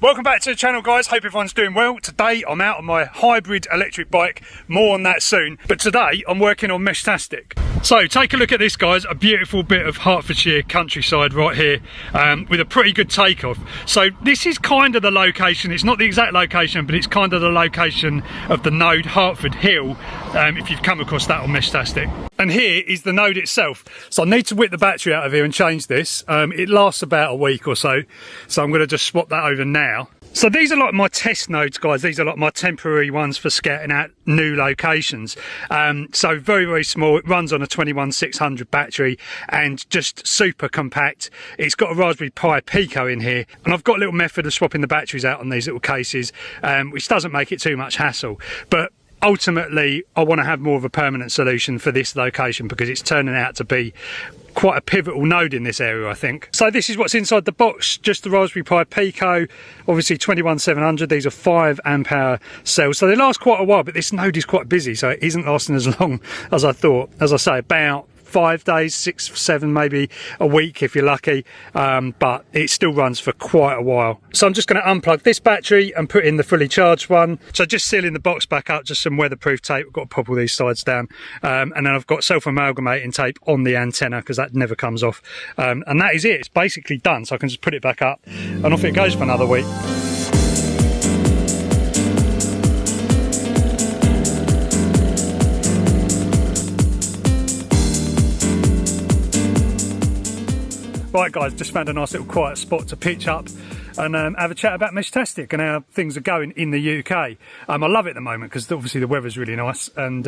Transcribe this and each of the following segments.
Welcome back to the channel, guys. Hope everyone's doing well. Today I'm out on my hybrid electric bike, more on that soon, but today I'm working on Meshtastic. So take a look at this, guys, a beautiful bit of Hertfordshire countryside right here, with a pretty good takeoff. So this is kind of the location, it's not the exact location, but it's kind of the location of the node Hertford Hill, if you've come across that on Meshtastic. And here is the node itself. So I need to whip the battery out of here and change this. It lasts about a week or so I'm going to just swap that over now. So these are like my test nodes, guys. These are like my temporary ones for scouting out new locations. So very, very small. It runs on a 21600 battery and just super compact. It's got a Raspberry Pi Pico in here, and I've got a little method of swapping the batteries out on these little cases, which doesn't make it too much hassle. But ultimately, I want to have more of a permanent solution for this location because it's turning out to be quite a pivotal node in this area, I think. So this is what's inside the box, just the Raspberry Pi Pico, obviously 21700. These are 5 amp hour cells, so they last quite a while, but this node is quite busy, so it isn't lasting as long as I thought. As I say, about 5 days, 6, 7, maybe a week if you're lucky, but it still runs for quite a while. So I'm just going to unplug this battery and put in the fully charged one. So just sealing the box back up, just some weatherproof tape. I've got to pop all these sides down, and then I've got self-amalgamating tape on the antenna because that never comes off, and that is it. It's basically done, so I can just put it back up and off it goes for another week. Right, guys, just found a nice little quiet spot to pitch up and have a chat about Meshtastic and how things are going in the UK. I love it at the moment because obviously the weather's really nice, and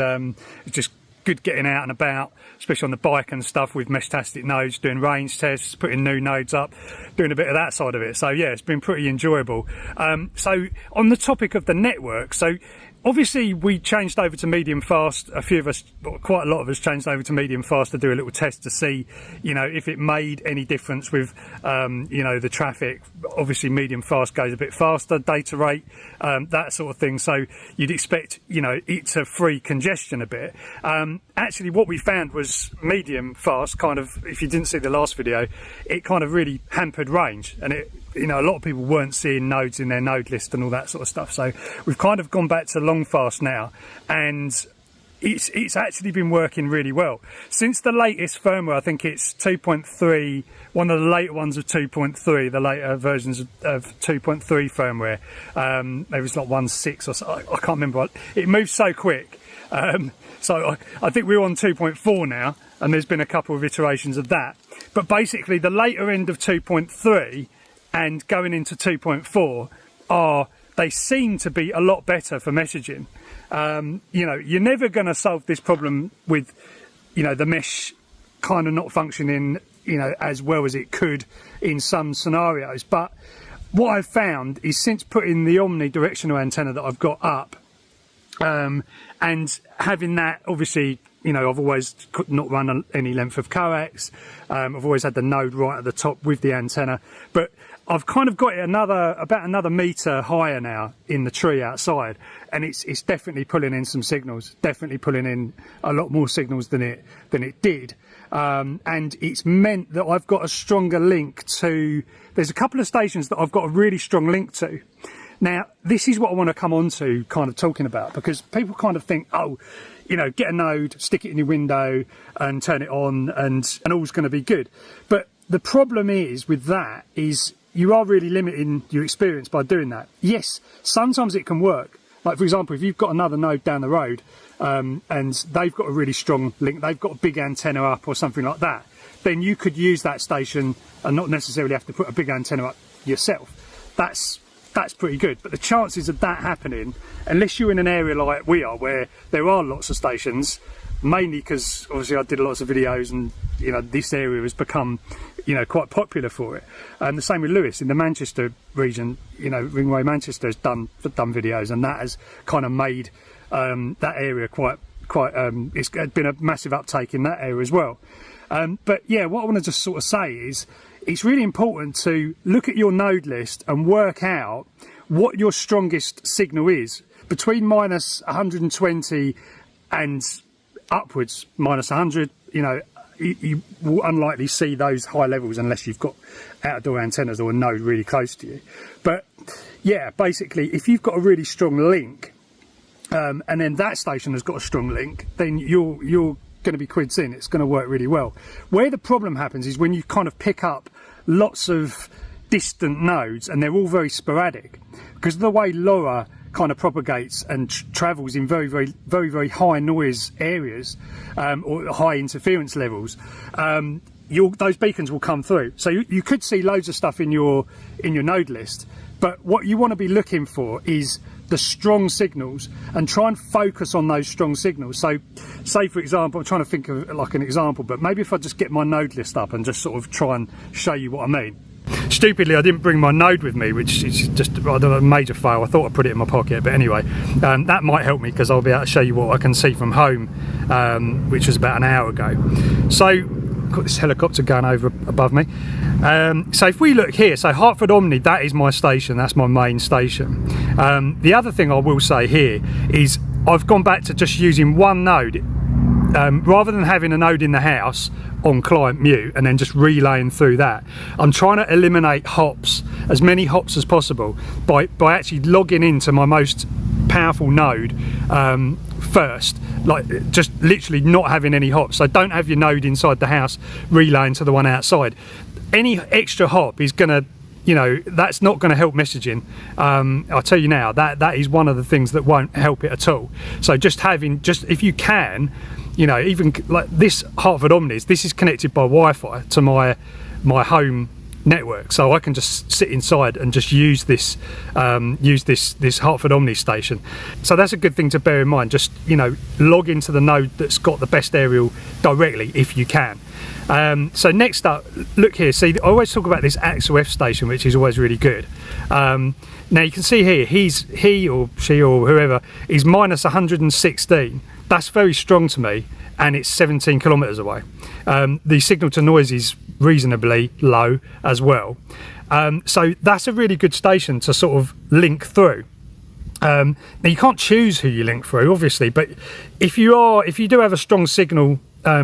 it's just good getting out and about, especially on the bike and stuff with Meshtastic nodes, doing range tests, putting new nodes up, doing a bit of that side of it. So yeah, it's been pretty enjoyable. So on the topic of the network, so obviously we changed over to medium fast. A few of us, quite a lot of us, changed over to medium fast to do a little test to see, you know, if it made any difference with, you know, the traffic. Obviously medium fast goes a bit faster, data rate, that sort of thing. So you'd expect, you know, it to free congestion a bit. Actually what we found was medium fast kind of, if you didn't see the last video, it kind of really hampered range, and it, you know, a lot of people weren't seeing nodes in their node list and all that sort of stuff. So we've kind of gone back to long fast now, and it's actually been working really well. Since the latest firmware, I think it's 2.3, one of the later ones of 2.3, the later versions of 2.3 firmware. Maybe it's like 1.6 or so, I can't remember. It moves so quick. So I think we're on 2.4 now, and there's been a couple of iterations of that. But basically the later end of 2.3 and going into 2.4 they seem to be a lot better for messaging. You know, you're never going to solve this problem with, you know, the mesh kind of not functioning, you know, as well as it could in some scenarios. But what I've found is, since putting the omnidirectional antenna that I've got up, and having that, obviously, you know, I've always not run any length of coax. I've always had the node right at the top with the antenna, but I've kind of got it about another metre higher now in the tree outside, and it's definitely pulling in some signals, definitely pulling in a lot more signals than it did. And it's meant that I've got a stronger link to, there's a couple of stations that I've got a really strong link to. Now, this is what I want to come on to kind of talking about, because people kind of think, oh, you know, get a node, stick it in your window and turn it on and all's going to be good. But the problem is with that is you are really limiting your experience by doing that. Yes, sometimes it can work. Like, for example, if you've got another node down the road, and they've got a really strong link, they've got a big antenna up or something like that, then you could use that station and not necessarily have to put a big antenna up yourself. That's pretty good. But the chances of that happening, unless you're in an area like we are, where there are lots of stations, mainly because obviously I did lots of videos, and you know, this area has become, you know, quite popular for it. And the same with Lewis in the Manchester region. You know, Ringway Manchester has done videos, and that has kind of made that area quite. It's been a massive uptake in that area as well. But yeah, what I want to just sort of say is, it's really important to look at your node list and work out what your strongest signal is. Between minus 120 and upwards, minus 100, you know, you will unlikely see those high levels unless you've got outdoor antennas or a node really close to you. But yeah, basically, if you've got a really strong link, and then that station has got a strong link, then you're going to be quids in. It's going to work really well. Where the problem happens is when you kind of pick up lots of distant nodes and they're all very sporadic, because of the way LoRa kind of propagates and travels in very high noise areas, or high interference levels. Those beacons will come through. So you could see loads of stuff in your node list, but what you want to be looking for is the strong signals, and try and focus on those strong signals. So say for example, I'm trying to think of like an example, but maybe if I just get my node list up and just sort of try and show you what I mean. Stupidly, I didn't bring my node with me, which is just, I don't know, a major fail. I thought I'd put it in my pocket, but anyway, that might help me because I'll be able to show you what I can see from home, which was about an hour ago. So got this helicopter going over above me. So if we look here, so Hartford Omni, that is my station, that's my main station. The other thing I will say here is I've gone back to just using one node, rather than having a node in the house on client mute and then just relaying through that. I'm trying to eliminate hops, as many hops as possible, by actually logging into my most powerful node first, like just literally not having any hops. So don't have your node inside the house relaying to the one outside. Any extra hop is gonna, you know, that's not going to help messaging. I'll tell you now, that is one of the things that won't help it at all. So just if you can, you know, even like this Hartford Omnis, this is connected by Wi-Fi to my home network, so I can just sit inside and just use this Hartford Omni station. So that's a good thing to bear in mind. Just, you know, log into the node that's got the best aerial directly if you can. So next up, look here, see, I always talk about this Axel F station, which is always really good. Now you can see here, he or she or whoever is minus 116. That's very strong to me, and it's 17 kilometers away. The signal to noise is reasonably low as well. So that's a really good station to sort of link through. Now you can't choose who you link through, obviously, but if you do have a strong signal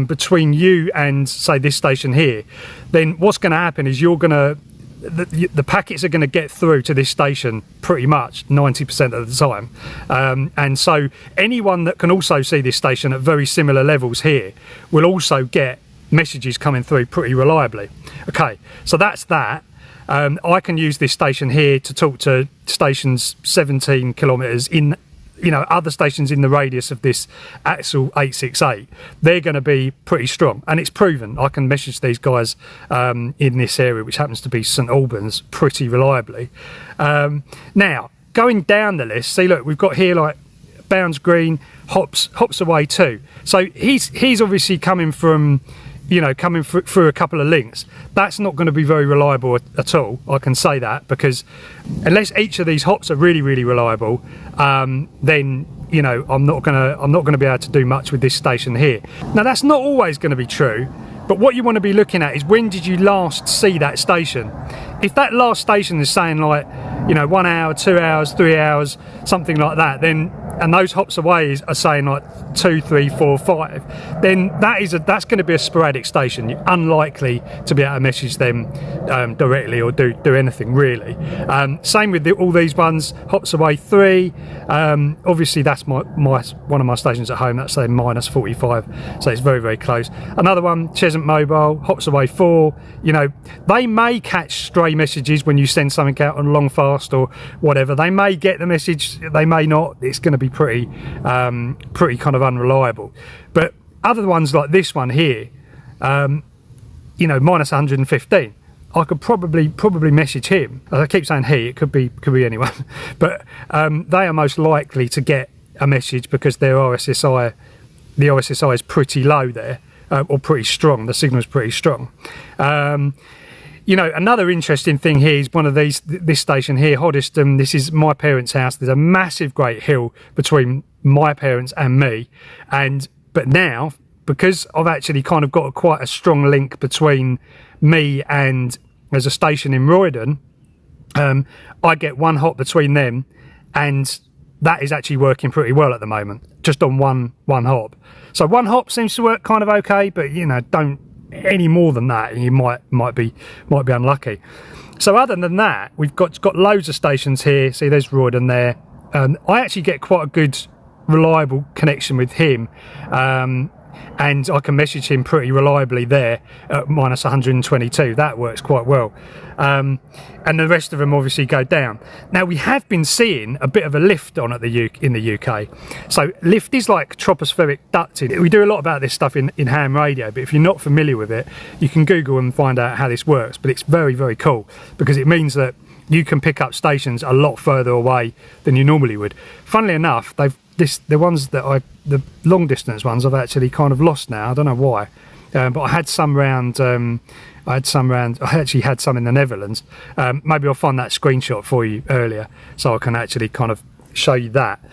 between you and say this station here, then what's going to happen is the packets are going to get through to this station pretty much 90% of the time, and so anyone that can also see this station at very similar levels here will also get messages coming through pretty reliably. Okay, so that's that. I can use this station here to talk to stations 17 kilometers in, you know, other stations in the radius of this Axel 868. They're going to be pretty strong, and it's proven. I can message these guys in this area, which happens to be St Albans, pretty reliably. Now going down the list, see, look, we've got here like Bounds Green, hops away too. So he's obviously coming from, you know, coming through a couple of links. That's not going to be very reliable at all, I can say that, because unless each of these hops are really reliable, then, you know, I'm not going to be able to do much with this station here. Now that's not always going to be true, but what you want to be looking at is when did you last see that station. If that last station is saying like, you know, 1 hour, 2 hours, 3 hours, something like that, then, and those hops away are saying like 2, 3, 4, 5, then that's going to be a sporadic station. You're unlikely to be able to message them directly or do anything really. Same with all these ones. Hops away 3, obviously that's one of my stations at home. That's say minus 45, so it's very close. Another one, Cheshunt Mobile, hops away 4. You know, they may catch stray messages when you send something out on long fast or whatever. They may get the message, they may not. It's going to be pretty kind of unreliable. But other ones like this one here, you know, minus 115, I could probably message him. I keep saying he, it could be anyone, but they are most likely to get a message because their RSSI, the RSSI is pretty low there, or pretty strong. The signal is pretty strong. You know, another interesting thing here is this station here, Hoddesdon. This is my parents' house. There's a massive great hill between my parents and me, but now, because I've actually kind of got quite a strong link between me and there's a station in Roydon, I get one hop between them, and that is actually working pretty well at the moment, just on one hop. So one hop seems to work kind of okay, but you know, don't any more than that, you might be unlucky. So other than that, we've got loads of stations here. See, there's Royden there. I actually get quite a good, reliable connection with him. And I can message him pretty reliably there at minus 122. That works quite well. And the rest of them obviously go down. Now, we have been seeing a bit of a lift on in the UK. So lift is like tropospheric ducting. We do a lot about this stuff in ham radio, but if you're not familiar with it, you can Google and find out how this works. But it's very, very cool because it means that you can pick up stations a lot further away than you normally would. Funnily enough, the ones that the long distance ones I've actually kind of lost now. I don't know why, but I had some round. I actually had some in the Netherlands. Maybe I'll find that screenshot for you earlier, so I can actually kind of show you that.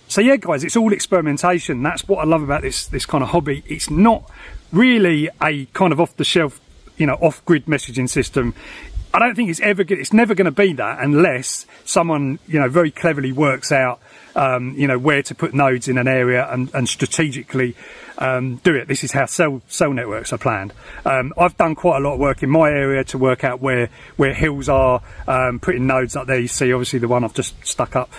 So yeah, guys, it's all experimentation. That's what I love about this kind of hobby. It's not really a kind of off the shelf, off-grid messaging system. I don't think it's never going to be that unless someone, very cleverly works out, where to put nodes in an area and strategically do it. This is how cell networks are planned. I've done quite a lot of work in my area to work out where hills are, putting nodes up there. You see, obviously, the one I've just stuck up,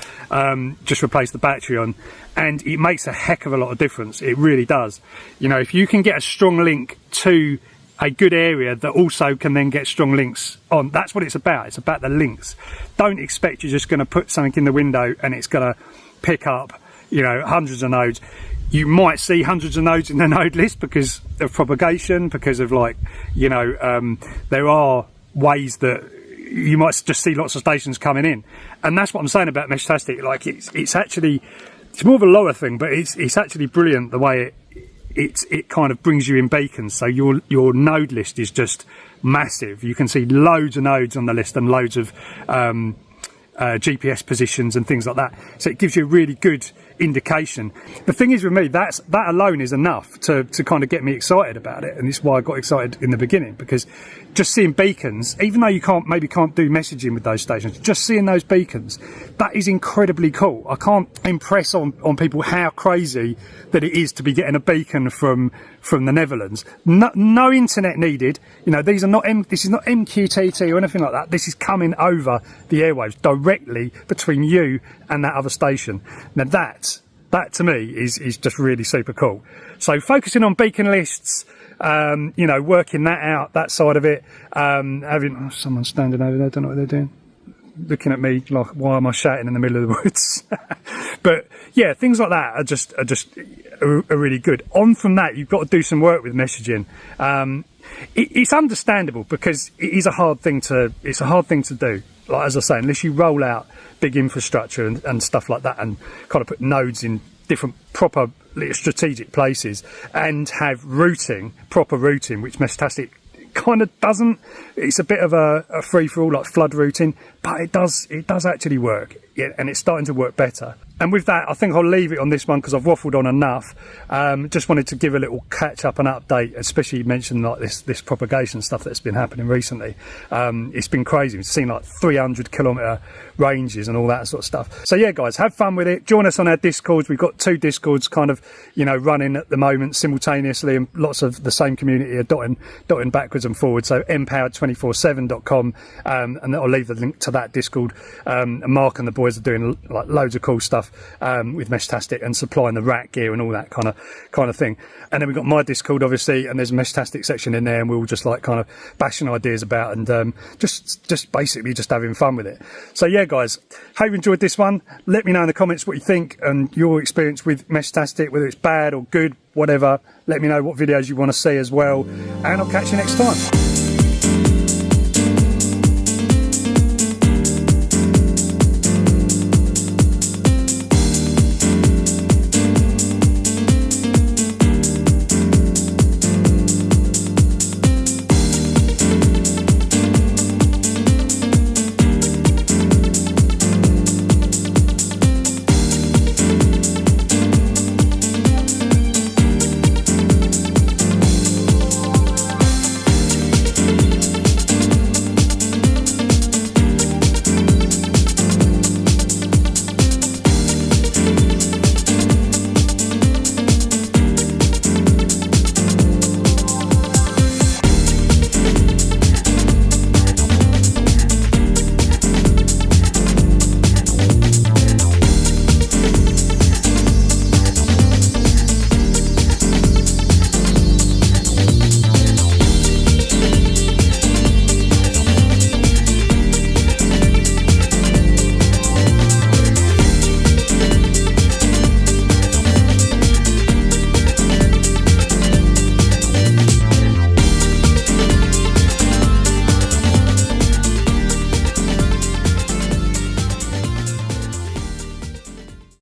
just replaced the battery on, and it makes a heck of a lot of difference. It really does. If you can get a strong link to a good area that also can then get strong links on. That's what it's about. It's about the links. Don't expect you're just going to put something in the window and it's going to pick up, hundreds of nodes. You might see hundreds of nodes in the node list because of propagation, because of there are ways that you might just see lots of stations coming in. And that's what I'm saying about Meshtastic. Like it's more of a lower thing, but it's actually brilliant the way it kind of brings you in beacons. So your node list is just massive. You can see loads of nodes on the list and loads of GPS positions and things like that. So it gives you a really good indication. The thing is with me, that alone is enough to kind of get me excited about it, and it's why I got excited in the beginning, because just seeing beacons, even though you can't do messaging with those stations, just seeing those beacons, that is incredibly cool. I can't impress on people how crazy that it is to be getting a beacon from the Netherlands. No internet needed. This is not MQTT or anything like that. This is coming over the airwaves directly between you and that other station. Now that to me is just really super cool. So focusing on beacon lists, working that out, that side of it, having someone standing over there, don't know what they're doing, looking at me like, why am I shouting in the middle of the woods? But yeah, things like that are really good. On from that, you've got to do some work with messaging. It's understandable because it is a hard thing to do. Like, as I say, unless you roll out big infrastructure and stuff like that and kind of put nodes in different proper strategic places and have proper routing, which Meshtastic kind of doesn't. It's a bit of a free-for-all, like flood routing, but it does actually work, and it's starting to work better. And with that, I think I'll leave it on this one because I've waffled on enough. Just wanted to give a little catch up and update, especially mention like this propagation stuff that's been happening recently. It's been crazy. We've seen like 300 kilometre ranges and all that sort of stuff. So yeah, guys, have fun with it. Join us on our Discords. We've got 2 Discords kind of, running at the moment simultaneously, and lots of the same community are dotting backwards and forwards. So empowered247.com, and I'll leave the link to that Discord. And Mark and the boys are doing like loads of cool stuff with Meshtastic and supplying the rack gear and all that kind of thing. And then we've got my Discord, obviously, and there's a Meshtastic section in there, and we're all just like kind of bashing ideas about and just basically just having fun with it. So yeah, guys, hope you enjoyed this one. Let me know in the comments what you think and your experience with Meshtastic, whether it's bad or good, whatever. Let me know what videos you want to see as well, and I'll catch you next time.